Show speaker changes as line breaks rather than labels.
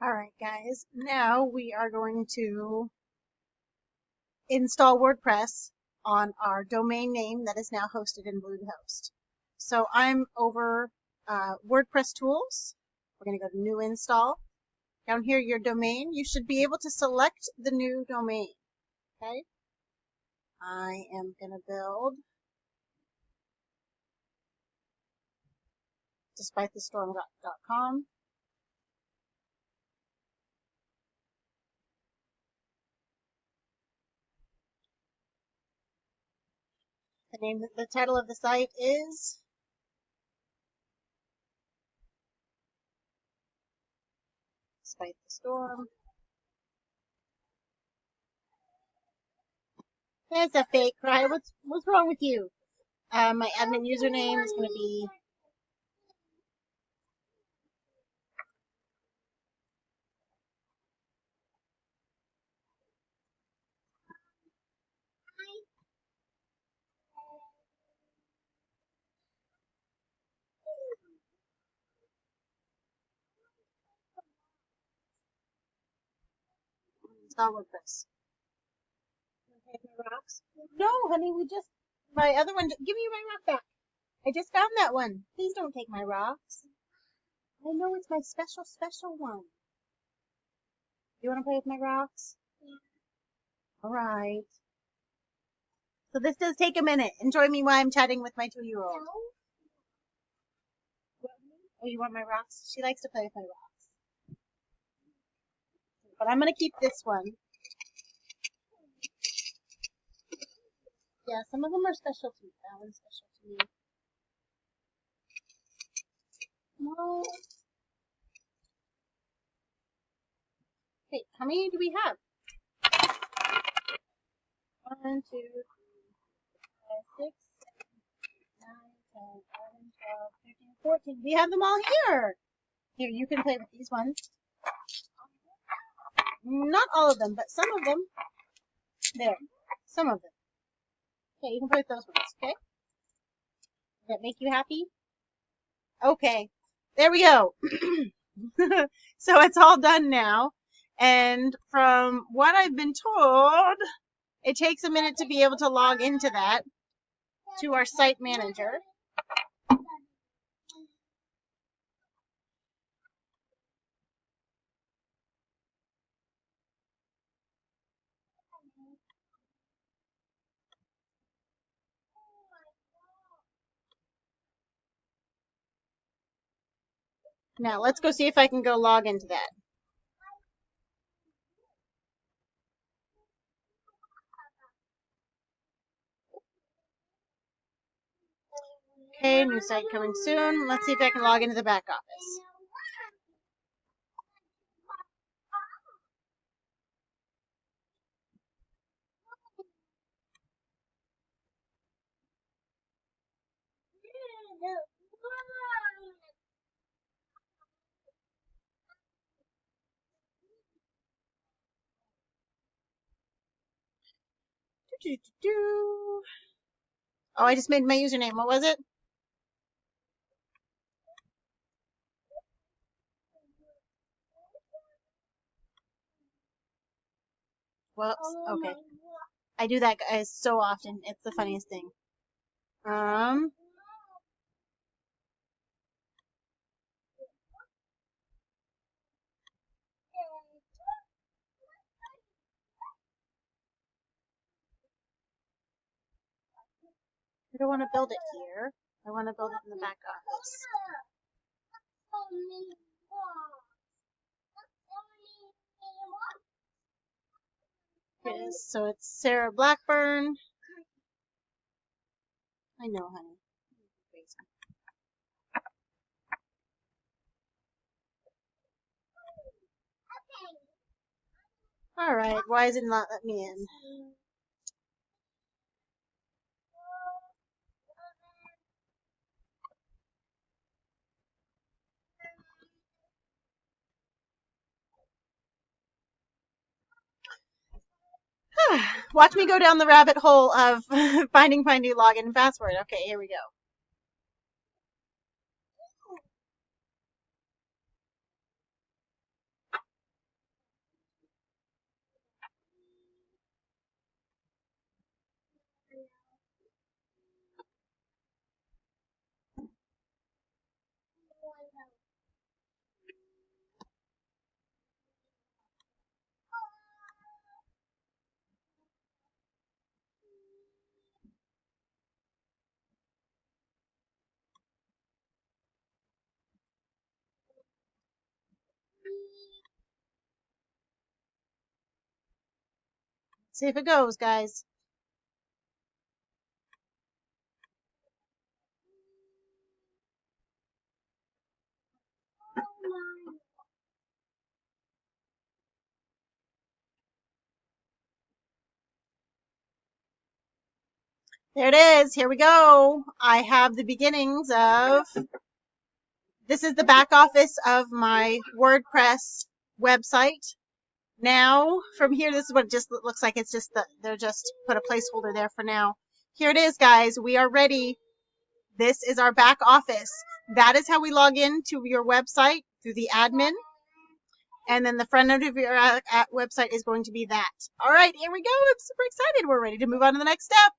Alright guys, now we are going to install WordPress on our domain name that is now hosted in Bluehost. So I'm over WordPress tools. We're going to go to new install. Down here your domain, you should be able to select the new domain. Okay, I am going to build despitethestorm.com. The title of the site is Despite the Storm. That's a fake cry. What's wrong with you? My admin username is going to be install WordPress. Take my rocks? No, honey, my other one. Give me my rock back. I just found that one. Please don't take my rocks. I know it's my special one. You want to play with my rocks? All right. So this does take a minute. Enjoy me while I'm chatting with my 2-year-old. Oh, you want my rocks? She likes to play with my rocks. But I'm going to keep this one. Yeah, some of them are special to me. That one's special to me. No. Okay, how many do we have? 1, 2, 3, 4, 5, 6, 7, 8, 9, 10, 11, 12, 13, 14. We have them all here. Here, you can play with these ones. Not all of them, but some of them. There. Some of them. Okay, you can play with those ones, okay? Does that make you happy? Okay. There we go. So it's all done now. And from what I've been told, it takes a minute to be able to log into that, to our site manager. Now let's go see if I can go log into that. Okay, new site coming soon. Let's see if I can log into the back office. Oh, I just made my username. What was it? Whoops. Okay. I do that, guys, so often. It's the funniest thing. I don't want to build it here. I want to build it in the back office. It is. So it's Sarah Blackburn. I know, honey. Alright, why is it not let me in? Watch me go down the rabbit hole of finding my new login and password. Okay, here we go. See if it goes, guys. There it is. Here we go. I have the beginnings of, this is the back office of my WordPress website. Now, from here, this is what it just looks like. It's just that they're just put a placeholder there for now. Here it is, guys. We are ready. This is our back office. That is how we log in to your website through the admin. And then the front end of your website is going to be that. All right, here we go. I'm super excited. We're ready to move on to the next step.